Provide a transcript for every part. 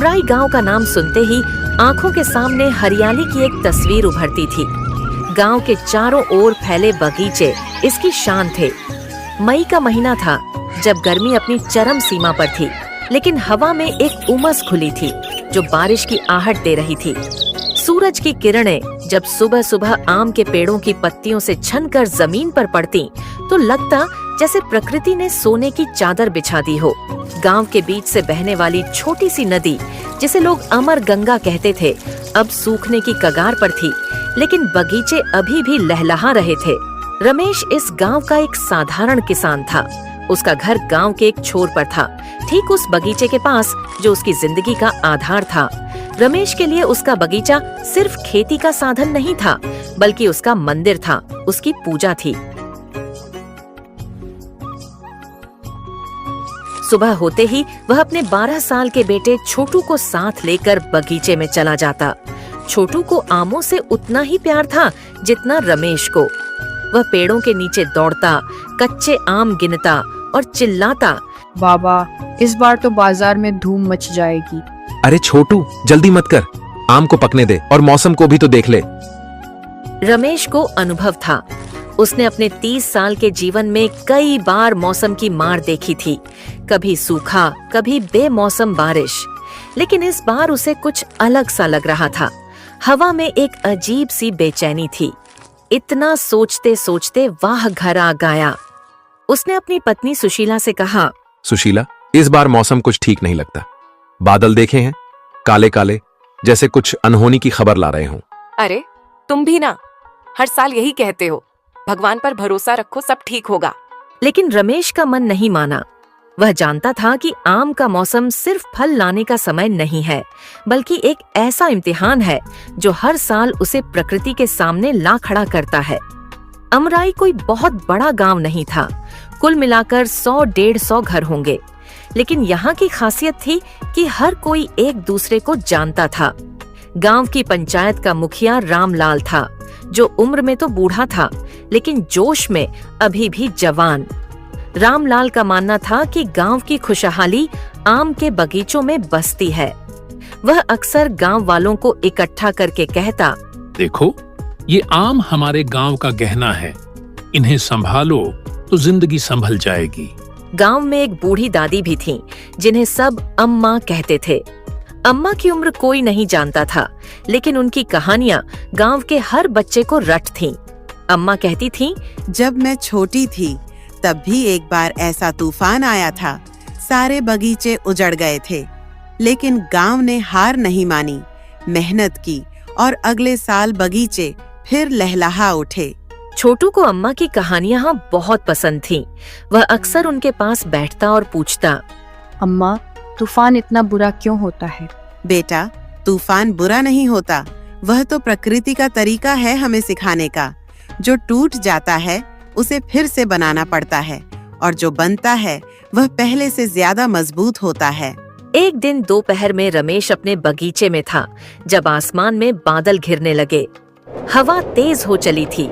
अमराई गांव का नाम सुनते ही आंखों के सामने हरियाली की एक तस्वीर उभरती थी। गांव के चारों ओर फैले बगीचे इसकी शान थे। मई का महीना था जब गर्मी अपनी चरम सीमा पर थी, लेकिन हवा में एक उमस खुली थी जो बारिश की आहट दे रही थी। सूरज की किरणें जब सुबह सुबह आम के पेड़ों की पत्तियों से छनकर जमीन पर पड़ती तो लगता जैसे प्रकृति ने सोने की चादर बिछा दी हो। गांव के बीच से बहने वाली छोटी सी नदी, जिसे लोग अमर गंगा कहते थे, अब सूखने की कगार पर थी, लेकिन बगीचे अभी भी लहलहा रहे थे। रमेश इस गांव का एक साधारण किसान था। उसका घर गांव के एक छोर पर था, ठीक उस बगीचे के पास जो उसकी जिंदगी का आधार था। रमेश के लिए उसका बगीचा सिर्फ खेती का साधन नहीं था, बल्कि उसका मंदिर था, उसकी पूजा थी। सुबह होते ही वह अपने 12 साल के बेटे छोटू को साथ लेकर बगीचे में चला जाता। छोटू को आमों से उतना ही प्यार था जितना रमेश को। वह पेड़ों के नीचे दौड़ता, कच्चे आम गिनता और चिल्लाता, बाबा इस बार तो बाजार में धूम मच जाएगी। अरे छोटू जल्दी मत कर, आम को पकने दे और मौसम को भी तो देख ले। रमेश को अनुभव था। उसने अपने 30 साल के जीवन में कई बार मौसम की मार देखी थी, कभी सूखा, कभी बेमौसम बारिश। लेकिन इस बार उसे कुछ अलग सा लग रहा था। हवा में एक अजीब सी बेचैनी थी। इतना सोचते सोचते वह घर आ गया। उसने अपनी पत्नी सुशीला से कहा, सुशीला, इस बार मौसम कुछ ठीक नहीं लगता। बादल देखे हैं, काले काले, जैसे कुछ अनहोनी की खबर ला रहे हों। अरे तुम भी ना, हर साल यही कहते हो, भगवान पर भरोसा रखो, सब ठीक होगा। लेकिन रमेश का मन नहीं माना। वह जानता था कि आम का मौसम सिर्फ फल लाने का समय नहीं है, बल्कि एक ऐसा इम्तिहान है जो हर साल उसे प्रकृति के सामने ला खड़ा करता है। अमराई कोई बहुत बड़ा गांव नहीं था, कुल मिलाकर 100-150 घर होंगे। लेकिन यहाँ की खासियत थी कि हर कोई एक दूसरे को जानता था। गांव की पंचायत का मुखिया रामलाल था, जो उम्र में तो बूढ़ा था, लेकिन जोश में अभी भी जवान। रामलाल का मानना था कि गांव की खुशहाली आम के बगीचों में बसती है। वह अक्सर गांव वालों को इकट्ठा करके कहता, देखो, ये आम हमारे गांव का गहना है, इन्हें संभालो तो जिंदगी संभल जाएगी। गांव में एक बूढ़ी दादी भी थीं, जिन्हें सब अम्मा कहते थे। अम्मा की उम्र कोई नहीं जानता था, लेकिन उनकी कहानियां गांव के हर बच्चे को रट थीं। अम्मा कहती थीं, जब मैं छोटी थी तब भी एक बार ऐसा तूफान आया था, सारे बगीचे उजड़ गए थे, लेकिन गांव ने हार नहीं मानी, मेहनत की और अगले साल बगीचे फिर लहलहा उठे। छोटू को अम्मा की कहानियां बहुत पसंद थीं। वह अक्सर उनके पास बैठता और पूछता, अम्मा, तूफान इतना बुरा क्यों होता है? बेटा, तूफान बुरा नहीं होता, वह तो प्रकृति का तरीका है हमें सिखाने का। जो टूट जाता है उसे फिर से बनाना पड़ता है, और जो बनता है वह पहले से ज्यादा मजबूत होता है। एक दिन दोपहर में रमेश अपने बगीचे में था जब आसमान में बादल घिरने लगे। हवा तेज हो चली थी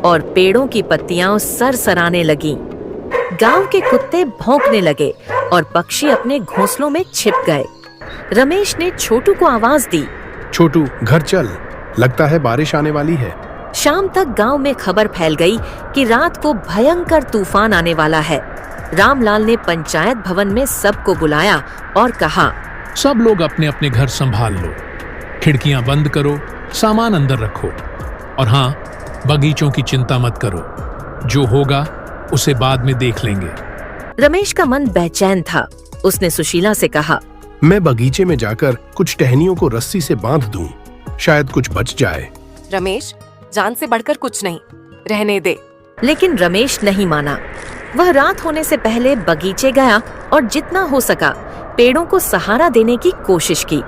और पेड़ों की पत्तियां सरसराने लगीं। गांव के कुत्ते भौंकने लगे और पक्षी अपने घोंसलों में छिप गए। रमेश ने छोटू को आवाज दी, छोटू घर चल, लगता है बारिश आने वाली है। शाम तक गांव में खबर फैल गई कि रात को भयंकर तूफान आने वाला है। रामलाल ने पंचायत भवन में सबको बुलाया और कहा, सब लोग अपने अपने घर संभाल लो, खिड़कियां बंद करो, सामान अंदर रखो, और हाँ, बगीचों की चिंता मत करो, जो होगा उसे बाद में देख लेंगे। रमेश का मन बेचैन था। उसने सुशीला से कहा, मैं बगीचे में जाकर कुछ टहनियों को रस्सी से बांध दूं, शायद कुछ बच जाए। रमेश, जान से बढ़कर कुछ नहीं, रहने दे। लेकिन रमेश नहीं माना। वह रात होने से पहले बगीचे गया और जितना हो सका पेड़ों को सहारा देने की कोशिश की।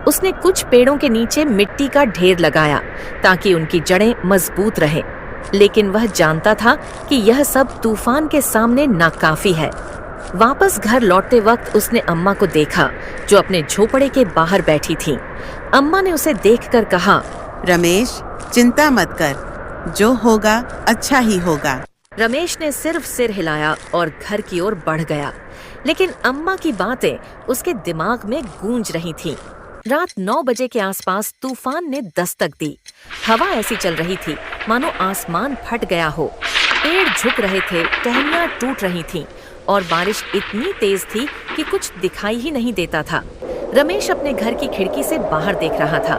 उसने कुछ पेड़ों के नीचे मिट्टी का ढेर लगाया ताकि उनकी जड़ें मजबूत रहें। लेकिन वह जानता था कि यह सब तूफान के सामने नाकाफी है। वापस घर लौटते वक्त उसने अम्मा को देखा, जो अपने झोपड़े के बाहर बैठी थीं। अम्मा ने उसे देखकर कहा, रमेश, चिंता मत कर, जो होगा अच्छा ही होगा। रमेश ने सिर्फ सिर हिलाया और घर की ओर बढ़ गया, लेकिन अम्मा की बातें उसके दिमाग में गूंज रही थीं। रात 9 बजे के आसपास तूफान ने दस्तक दी। हवा ऐसी चल रही थी मानो आसमान फट गया हो। पेड़ झुक रहे थे, टहनियां टूट रही थीं और बारिश इतनी तेज थी कि कुछ दिखाई ही नहीं देता था। रमेश अपने घर की खिड़की से बाहर देख रहा था,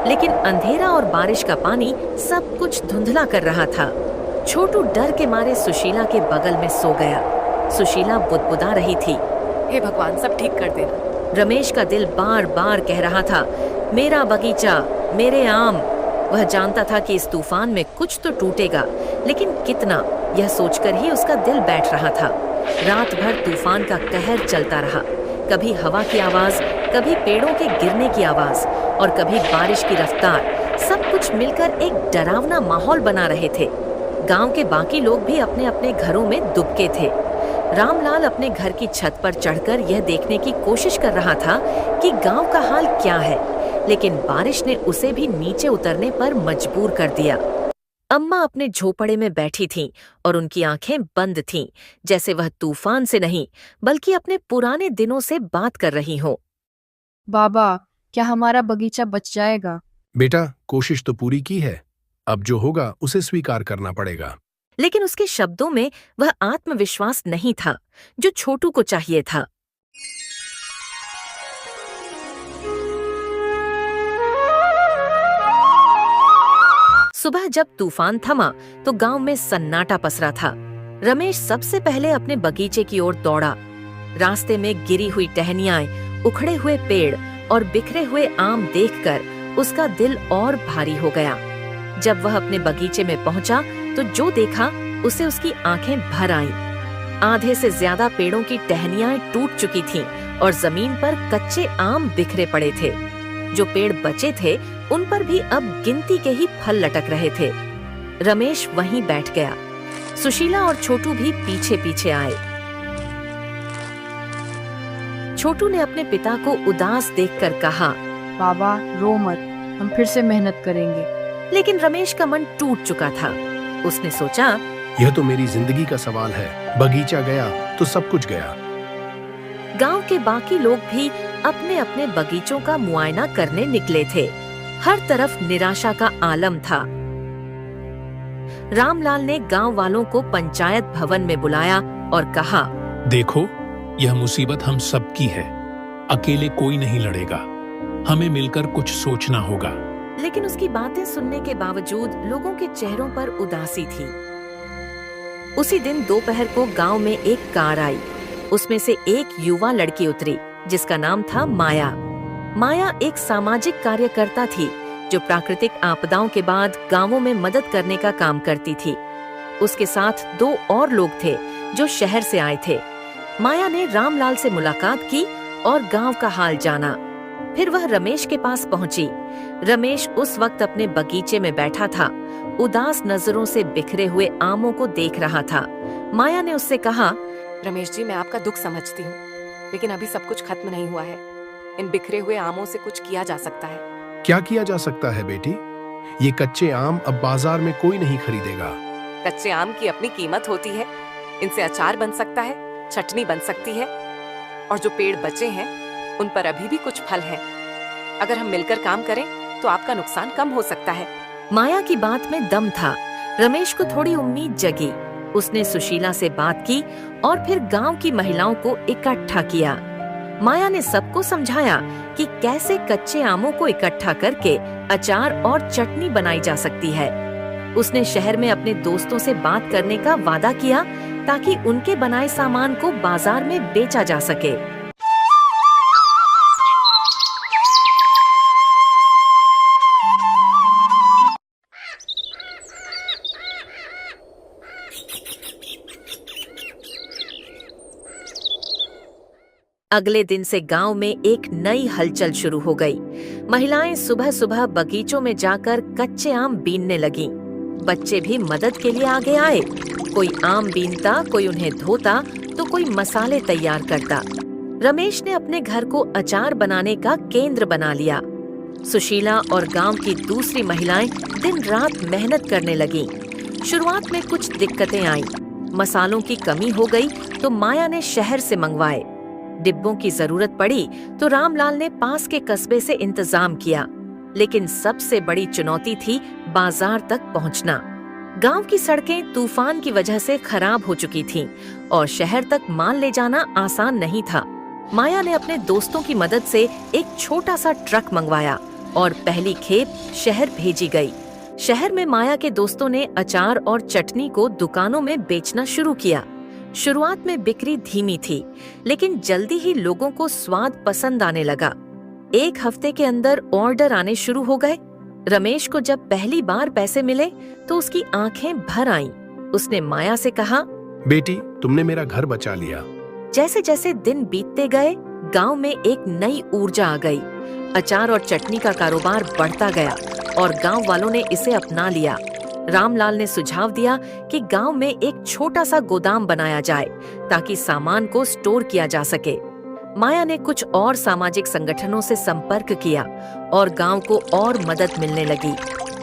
लेकिन अंधेरा और बारिश का पानी सब कुछ धुंधला कर रहा था। छोटू डर के मारे सुशीला के बगल में सो गया। सुशीला बुदबुदा रही थी, हे भगवान, सब ठीक कर देना। रमेश का दिल बार बार कह रहा था, मेरा बगीचा, मेरे आम। वह जानता था कि इस तूफान में कुछ तो टूटेगा, लेकिन कितना, यह सोचकर ही उसका दिल बैठ रहा था। रात भर तूफान का कहर चलता रहा। कभी हवा की आवाज, कभी पेड़ों के गिरने की आवाज और कभी बारिश की रफ्तार, सब कुछ मिलकर एक डरावना माहौल बना रहे थे। गांव के बाकी लोग भी अपने अपने घरों में दुबके थे। रामलाल अपने घर की छत पर चढ़कर यह देखने की कोशिश कर रहा था कि गांव का हाल क्या है, लेकिन बारिश ने उसे भी नीचे उतरने पर मजबूर कर दिया। अम्मा अपने झोपड़े में बैठी थीं और उनकी आंखें बंद थीं, जैसे वह तूफान से नहीं बल्कि अपने पुराने दिनों से बात कर रही हो। बाबा, क्या हमारा बगीचा बच जाएगा? बेटा, कोशिश तो पूरी की है, अब जो होगा उसे स्वीकार करना पड़ेगा। लेकिन उसके शब्दों में वह आत्मविश्वास नहीं था जो छोटू को चाहिए था। सुबह जब तूफान थमा तो गांव में सन्नाटा पसरा था। रमेश सबसे पहले अपने बगीचे की ओर दौड़ा। रास्ते में गिरी हुई टहनियां, उखड़े हुए पेड़ और बिखरे हुए आम देखकर उसका दिल और भारी हो गया। जब वह अपने बगीचे में पहुंचा तो जो देखा उसे उसकी आंखें भर आईं। आधे से ज्यादा पेड़ों की टहनियां टूट चुकी थीं और जमीन पर कच्चे आम बिखरे पड़े थे। जो पेड़ बचे थे उन पर भी अब गिनती के ही फल लटक रहे थे। रमेश वहीं बैठ गया। सुशीला और छोटू भी पीछे पीछे आए। छोटू ने अपने पिता को उदास देखकर कहा, बाबा, रो मत, हम फिर से मेहनत करेंगे। लेकिन रमेश का मन टूट चुका था। उसने सोचा, यह तो मेरी जिंदगी का सवाल है, बगीचा गया तो सब कुछ गया। गांव के बाकी लोग भी अपने अपने बगीचों का मुआयना करने निकले थे। हर तरफ निराशा का आलम था। रामलाल ने गांव वालों को पंचायत भवन में बुलाया और कहा, देखो, यह मुसीबत हम सबकी है, अकेले कोई नहीं लड़ेगा, हमें मिलकर कुछ सोचना होगा। लेकिन उसकी बातें सुनने के बावजूद लोगों के चेहरों पर उदासी थी। उसी दिन दोपहर को गांव में एक कार आई। उसमें से एक युवा लड़की उतरी जिसका नाम था माया। माया एक सामाजिक कार्यकर्ता थी जो प्राकृतिक आपदाओं के बाद गांवों में मदद करने का काम करती थी। उसके साथ 2 और लोग थे जो शहर से आए थे। माया ने रामलाल से मुलाकात की और गांव का हाल जाना। फिर वह रमेश के पास पहुंची। रमेश उस वक्त अपने बगीचे में बैठा था, उदास नजरों से बिखरे हुए आमों को देख रहा था। माया ने उससे कहा, रमेश जी, मैं आपका दुख समझती हूँ, लेकिन अभी सब कुछ खत्म नहीं हुआ है। इन बिखरे हुए आमों से कुछ किया जा सकता है। क्या किया जा सकता है बेटी? ये कच्चे आम अब बाजार में कोई नहीं खरीदेगा। कच्चे आम की अपनी कीमत होती है। इनसे अचार बन सकता है, चटनी बन सकती है, और जो पेड़ बचे हैं उन पर अभी भी कुछ फल हैं। अगर हम मिलकर काम करें तो आपका नुकसान कम हो सकता है। माया की बात में दम था। रमेश को थोड़ी उम्मीद जगी। उसने सुशीला से बात की और फिर गांव की महिलाओं को इकट्ठा किया। माया ने सबको समझाया कि कैसे कच्चे आमों को इकट्ठा करके अचार और चटनी बनाई जा सकती है। उसने शहर में अपने दोस्तों से बात करने का वादा किया ताकि उनके बनाए सामान को बाजार में बेचा जा सके। अगले दिन से गांव में एक नई हलचल शुरू हो गई। महिलाएं सुबह सुबह बगीचों में जाकर कच्चे आम बीनने लगीं। बच्चे भी मदद के लिए आगे आए। कोई आम बीनता, कोई उन्हें धोता, तो कोई मसाले तैयार करता। रमेश ने अपने घर को अचार बनाने का केंद्र बना लिया। सुशीला और गांव की दूसरी महिलाएं दिन रात मेहनत करने लगीं। शुरुआत में कुछ दिक्कतें आईं। मसालों की कमी हो गई तो माया ने शहर से मंगवाए। डिब्बों की जरूरत पड़ी तो रामलाल ने पास के कस्बे से इंतजाम किया, लेकिन सबसे बड़ी चुनौती थी बाजार तक पहुंचना। गांव की सड़कें तूफान की वजह से खराब हो चुकी थीं और शहर तक माल ले जाना आसान नहीं था। माया ने अपने दोस्तों की मदद से एक छोटा सा ट्रक मंगवाया और पहली खेप शहर भेजी गई। शहर में माया के दोस्तों ने अचार और चटनी को दुकानों में बेचना शुरू किया। शुरुआत में बिक्री धीमी थी, लेकिन जल्दी ही लोगों को स्वाद पसंद आने लगा। एक हफ्ते के अंदर ऑर्डर आने शुरू हो गए। रमेश को जब पहली बार पैसे मिले तो उसकी आंखें भर आईं। उसने माया से कहा, बेटी, तुमने मेरा घर बचा लिया। जैसे जैसे दिन बीतते गए, गांव में एक नई ऊर्जा आ गई। अचार और चटनी का कारोबार बढ़ता गया और गांव वालों ने इसे अपना लिया। रामलाल ने सुझाव दिया कि गांव में एक छोटा सा गोदाम बनाया जाए ताकि सामान को स्टोर किया जा सके। माया ने कुछ और सामाजिक संगठनों से संपर्क किया और गांव को और मदद मिलने लगी।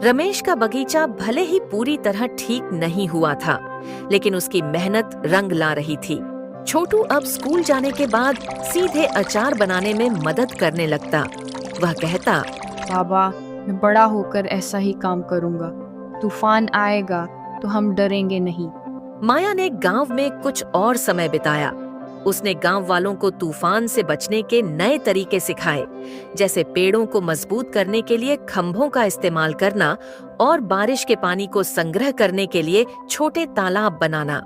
रमेश का बगीचा भले ही पूरी तरह ठीक नहीं हुआ था, लेकिन उसकी मेहनत रंग ला रही थी। छोटू अब स्कूल जाने के बाद सीधे अचार बनाने में मदद करने लगता। वह कहता, बाबा, मैं बड़ा होकर ऐसा ही काम करूंगा। तूफान आएगा तो हम डरेंगे नहीं। माया ने गांव में कुछ और समय बिताया। उसने गांव वालों को तूफान से बचने के नए तरीके सिखाए, जैसे पेड़ों को मजबूत करने के लिए खंभों का इस्तेमाल करना और बारिश के पानी को संग्रह करने के लिए छोटे तालाब बनाना।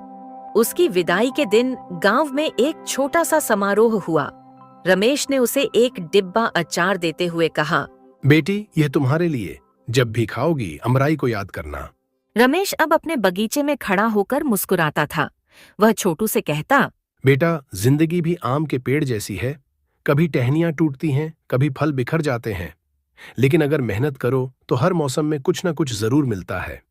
उसकी विदाई के दिन गांव में एक छोटा सा समारोह हुआ। रमेश ने उसे एक डिब्बा अचार देते हुए कहा, बेटी, यह तुम्हारे लिए। जब भी खाओगी अमराई को याद करना। रमेश अब अपने बगीचे में खड़ा होकर मुस्कुराता था। वह छोटू से कहता, बेटा, जिंदगी भी आम के पेड़ जैसी है। कभी टहनियां टूटती हैं, कभी फल बिखर जाते हैं, लेकिन अगर मेहनत करो तो हर मौसम में कुछ न कुछ जरूर मिलता है।